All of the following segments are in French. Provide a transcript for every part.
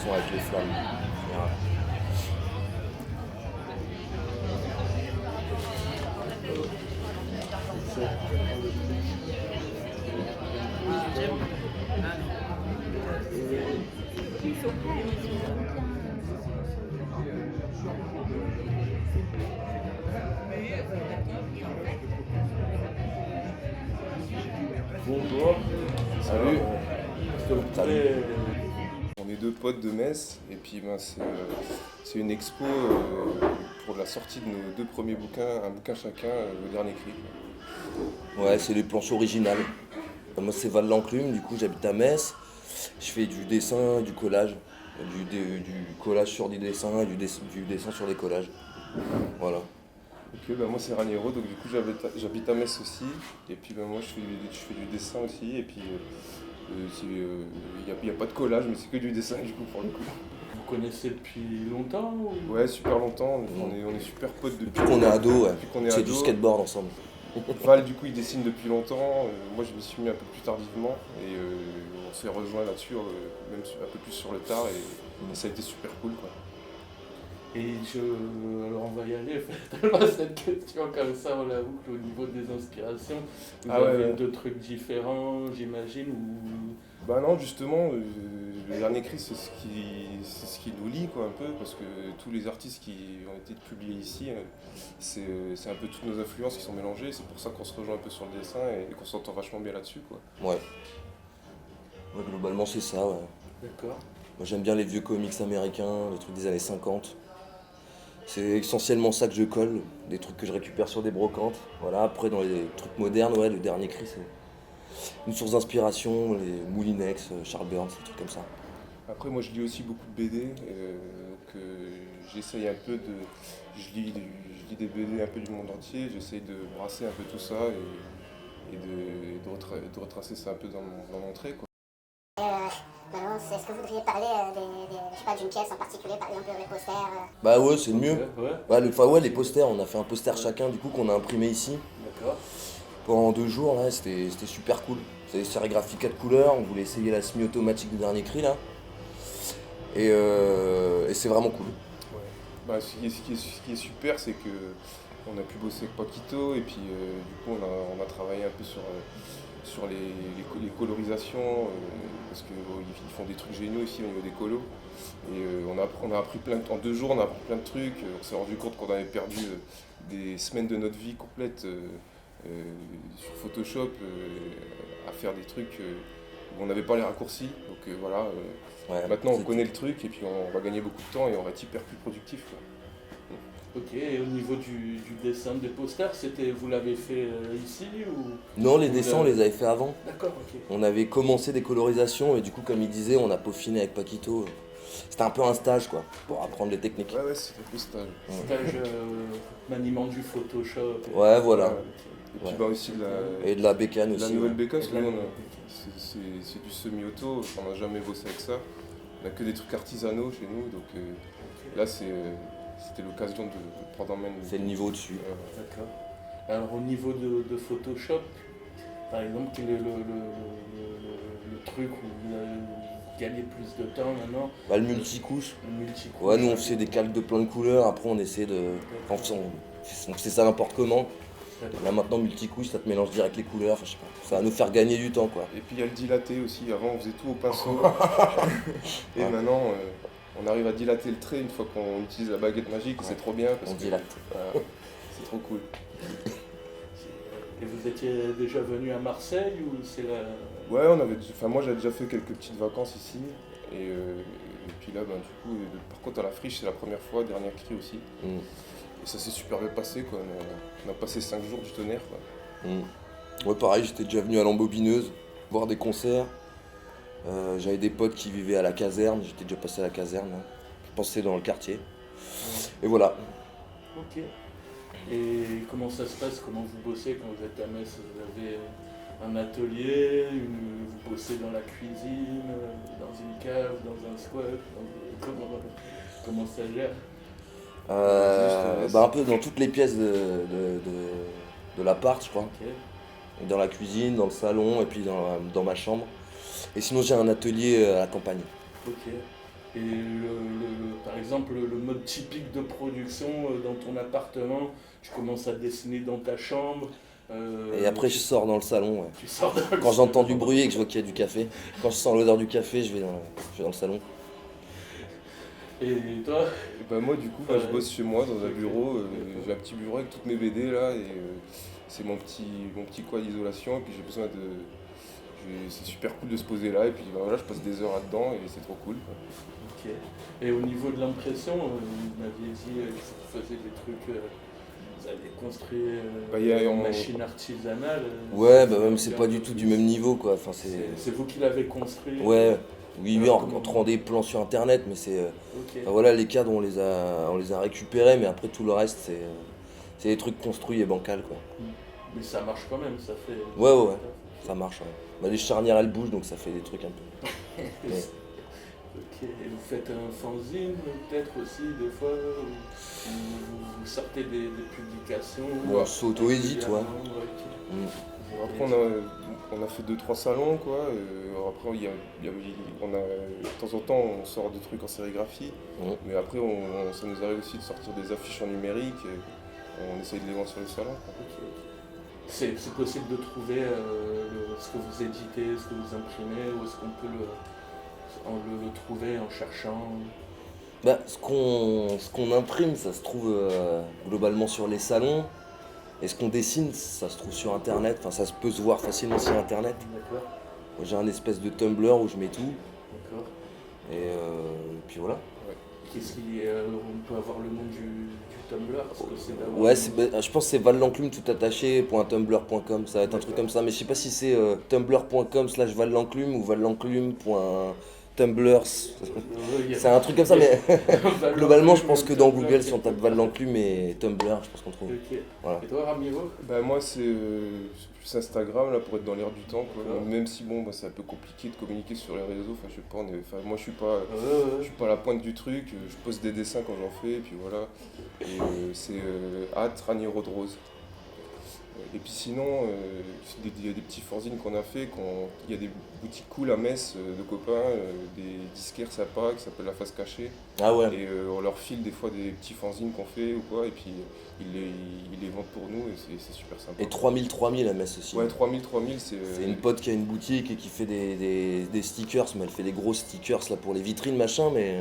sont avec les flammes. Voilà. Bonjour. Salut. Est-ce que vous pouvez... On est deux potes de Metz et puis c'est une expo pour la sortie de nos deux premiers bouquins, un bouquin chacun, le dernier cri. Ouais, c'est les planches originales. Moi, c'est Val l'Enclume, du coup, j'habite à Metz. Je fais du dessin et du collage. Du collage sur des dessins et du dessin sur des collages. Voilà. Ok, bah moi c'est Raniero, donc du coup j'habite à Metz aussi. Et puis bah, moi je fais du dessin aussi. Et puis il n'y a pas de collage, mais c'est que du dessin du coup pour le coup. Vous connaissez depuis longtemps ou... Ouais, super longtemps, on est super potes Depuis qu'on est ado, ouais. depuis qu'on est C'est du ado. skateboard ensemble. Val du coup il dessine depuis longtemps, moi je m'y suis mis un peu plus tardivement et on s'est rejoint là-dessus, même un peu plus sur le tard et ça a été super cool quoi. Et alors on va y aller, fatalement, cette question comme ça, on la boucle au niveau des inspirations. Vous Ah ouais, avez ouais. deux trucs différents, j'imagine, ou... Bah non, justement, le dernier cri, c'est ce qui nous lie quoi, un peu, parce que tous les artistes qui ont été publiés ici, c'est un peu toutes nos influences qui sont mélangées, c'est pour ça qu'on se rejoint un peu sur le dessin et qu'on s'entend vachement bien là-dessus, quoi. Ouais. Ouais, globalement, c'est ça, ouais. D'accord. Moi, j'aime bien les vieux comics américains, les trucs des années 50. C'est essentiellement ça que je colle, des trucs que je récupère sur des brocantes. Voilà, après, dans les trucs modernes, ouais, le dernier cri, c'est une source d'inspiration, les Moulinex, Charles Burns, des trucs comme ça. Après, moi, je lis aussi beaucoup de BD, donc j'essaye un peu de... Je lis des BD un peu du monde entier, j'essaye de brasser un peu tout ça et de retracer ça un peu dans mon trait, quoi. Maintenant, est-ce que vous voudriez parler je sais pas, d'une pièce en particulier, par exemple les posters Bah ouais, c'est le mieux. Ouais, Ouais, enfin, ouais, les posters, on a fait un poster chacun, du coup, qu'on a imprimé ici. d'accord. Pendant 2 jours, là, c'était super cool. C'est des sérigraphies 4 couleurs, on voulait essayer la semi-automatique du dernier cri, là. Et c'est vraiment cool. Ouais. Bah, ce qui est super, c'est que on a pu bosser avec Paquito et puis du coup on a travaillé un peu sur les colorisations parce qu'ils font des trucs géniaux ici au niveau des colos. Et on a appris en 2 jours, on a appris plein de trucs. On s'est rendu compte qu'on avait perdu des semaines de notre vie complète sur Photoshop à faire des trucs où on n'avait pas les raccourcis. Donc voilà. Ouais, Maintenant, on c'est- connaît le truc et puis on va gagner beaucoup de temps et on va être hyper plus productif, quoi. Ok, et au niveau du dessin des posters, vous l'avez fait ici ou... Non, les Vous dessins, on l'avez- les avait fait avant. D'accord, ok. On avait commencé des colorisations et du coup, comme il disait, on a peaufiné avec Paquito. C'était un peu un stage, quoi, pour apprendre les techniques. Ouais, c'était un peu stage. Stage maniement du Photoshop. Ouais, voilà. Ouais. Et puis Ouais. bah aussi Et de la bécane la aussi. nouvelle Ouais. bécane, parce que nous, Ok. c'est du semi-auto, on n'a jamais bossé avec ça. On n'a que des trucs artisanaux chez nous, donc là, c'était l'occasion de prendre en main. C'est le niveau au-dessus. D'accord. Alors au niveau de Photoshop, par exemple, quel est le truc où vous gagnez plus de temps maintenant? Bah, le multicouche. Le multicouche. Ouais, nous on faisait des calques de plein de couleurs, après on essaie de. Enfin, on faisait ça n'importe comment. Là maintenant, multicouche, ça te mélange direct les couleurs, enfin, je sais pas. Ça va nous faire gagner du temps, quoi. Et puis il y a le dilaté aussi, avant on faisait tout au pinceau. Et Ouais. maintenant, on arrive à dilater le trait une fois qu'on utilise la baguette magique, et c'est trop bien. Parce On que, dilate. voilà, c'est trop cool. Et vous étiez déjà venu à Marseille ou c'est la... Ouais, moi j'avais déjà fait quelques petites vacances ici. Et puis là, ben, du coup, par contre à la friche, c'est la première fois, dernier cri aussi. Mm. Et ça s'est super bien passé, quoi. On a passé 5 jours du tonnerre, quoi. Ouais, pareil, j'étais déjà venu à l'Embobineuse, voir des concerts. J'avais des potes qui vivaient à la caserne, j'étais déjà passé à la caserne, hein. Je pensais dans le quartier. Et voilà. Ok. Et comment ça se passe? Comment vous bossez quand vous êtes à Metz? Vous avez un atelier, vous bossez dans la cuisine, dans une cave, dans un squat, comment ça gère? Bah, un peu dans toutes les pièces de l'appart, je crois. Ok. Dans la cuisine, dans le salon et puis dans ma chambre. Et sinon j'ai un atelier à la campagne. Ok. Et par exemple, le mode typique de production dans ton appartement, tu commences à dessiner dans ta chambre. Et après, je sors dans le salon. Ouais. Tu sors dans le Quand j'entends du salon. bruit et que je vois qu'il y a du café, quand je sens l'odeur du café, je vais dans le salon. Et toi? Et bah moi du coup je bosse chez moi dans un bureau, j'ai un petit bureau avec toutes mes BD là et c'est mon petit coin d'isolation et puis j'ai besoin de. C'est super cool de se poser là et puis bah, voilà je passe des heures là-dedans et c'est trop cool, quoi. Ok. Et au niveau de l'impression, vous m'aviez dit que vous faisiez des trucs, vous avez construit Bah, y a- une on- machine artisanale. Ouais, bah même c'est pas du tout du même niveau quoi. Enfin, C'est vous qui l'avez construit? Ouais, oui, Alors, en comment- rentrant des plans sur internet, mais c'est. Ok. Enfin, voilà, les cadres on les a récupérés, mais après tout le reste c'est des trucs construits et bancals quoi. Mais ça marche quand même, ça fait. Ouais, ça marche. Ouais. Bah, les charnières elles bougent donc ça fait des trucs un peu. Mais- Ok. Et vous faites un fanzine peut-être aussi des fois où vous sortez des publications. On s'auto-édite, ouais. Ok. Mm. Après on a fait 2-3 salons quoi, après on a, de temps en temps on sort des trucs en sérigraphie, Mm. mais après ça nous arrive aussi de sortir des affiches en numérique, et on essaye de les vendre sur les salons, quoi. Ok. C'est possible de trouver ce que vous éditez, ce que vous imprimez, ou est-ce qu'on peut le trouver en cherchant? Bah, ce qu'on imprime, ça se trouve globalement sur les salons. Et ce qu'on dessine, ça se trouve sur internet. Enfin, ça peut se voir facilement sur internet. D'accord, Moi, j'ai un espèce de Tumblr où je mets tout. d'accord. Et puis voilà. Qu'est-ce qui, on peut avoir le nom du Tumblr parce que c'est d'abord. Ouais, je pense que c'est vallenclume tout attaché .tumblr.com. Ça va être un truc comme ça. Mais je sais pas si c'est tumblr.com/vallenclume ou vallenclume.tumblr. C'est un truc comme ça, mais globalement, je pense que dans Google, si on tape vallenclume et Tumblr, je pense qu'on trouve. Ok. Voilà. Et toi, Ramiro? Bah moi c'est plus Instagram là pour être dans l'air du temps, quoi. D'accord. Même si bon bah, c'est un peu compliqué de communiquer sur les réseaux, enfin je sais pas, moi je suis pas Ouais. à la pointe du truc, je poste des dessins quand j'en fais et puis voilà. Et c'est @Raniero de Rose. Et puis sinon, il y a des petits fanzines qu'on a fait, il y a des boutiques cool à Metz de copains, des disquaires sympas qui s'appellent La Face Cachée. Ah ouais. Et on leur file des fois des petits fanzines qu'on fait ou quoi, et puis ils les vendent pour nous et c'est super sympa. Et 3000 à Metz aussi. Ouais, 3000, c'est. C'est une pote qui a une boutique et qui fait des stickers, mais elle fait des gros stickers là pour les vitrines machin, mais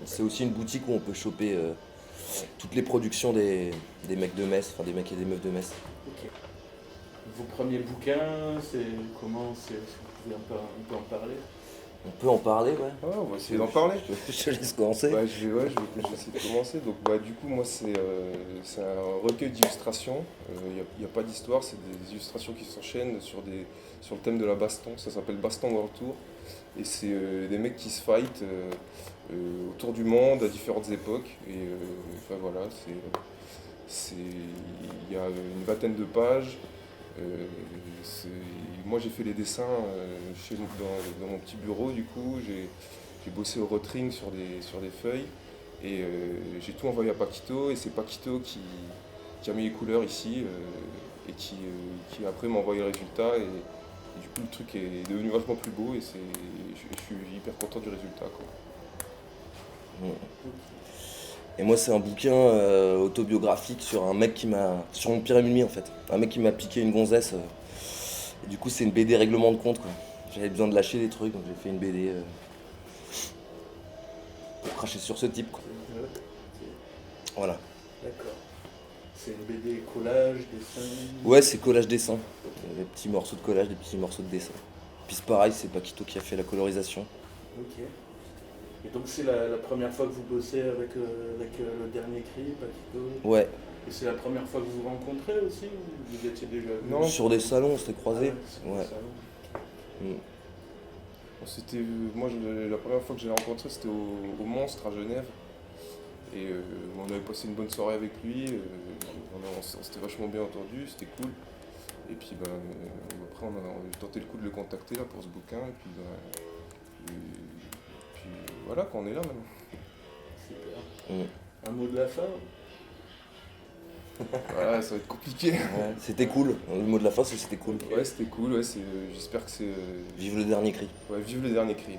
c'est aussi une boutique où on peut choper toutes les productions des mecs de Metz, enfin des mecs et des meufs de Metz. Ok. Vos premiers bouquins, c'est comment c'est, vous pouvez un peu en parler? On peut en parler, ouais. Ah, on va essayer d'en parler. Je te laisse commencer. Bah, je vais essayer de commencer. Donc, bah, du coup, moi, c'est un recueil d'illustrations. Il n'y a pas d'histoire, c'est des illustrations qui s'enchaînent sur le thème de la baston. Ça s'appelle Baston World Tour. Et c'est des mecs qui se fight autour du monde à différentes époques. Et enfin, voilà, il y a une vingtaine de pages. Moi j'ai fait les dessins dans mon petit bureau, du coup j'ai bossé au rotring sur des feuilles et j'ai tout envoyé à Paquito et c'est Paquito qui a mis les couleurs ici et qui après m'a envoyé le résultat et du coup le truc est devenu vachement plus beau et je suis hyper content du résultat, quoi. Et moi, c'est un bouquin autobiographique sur un mec sur mon pire ennemi en fait. Un mec qui m'a piqué une gonzesse. Et du coup, c'est une BD règlement de compte quoi. J'avais besoin de lâcher des trucs donc j'ai fait une BD pour cracher sur ce type quoi. Voilà. D'accord. C'est une BD collage, dessin. Ouais, c'est collage-dessin. Des petits morceaux de collage, des petits morceaux de dessin. Puis c'est pareil, c'est Paquito qui a fait la colorisation. Ok. Et donc c'est la première fois que vous bossez avec le dernier cri, Paquito? Ouais, Et c'est la première fois que vous vous rencontrez aussi ou vous étiez déjà vus? Non. sur des salons, on s'était croisés. Ah Ouais. c'est ça. Moi, la première fois que je l'ai rencontré, c'était au Monstre à Genève. Et on avait passé une bonne soirée avec lui. On s'était vachement bien entendu, c'était cool. Et puis après, on a tenté le coup de le contacter là, pour ce bouquin. Et puis voilà, qu'on est là maintenant. Super. Mm. Un mot de la fin? Voilà, ça va être compliqué. Ouais, c'était cool. Le mot de la fin, c'est c'était cool. Ouais, c'était cool. Ouais, j'espère que c'est. Vive le dernier cri. Ouais, vive le dernier cri.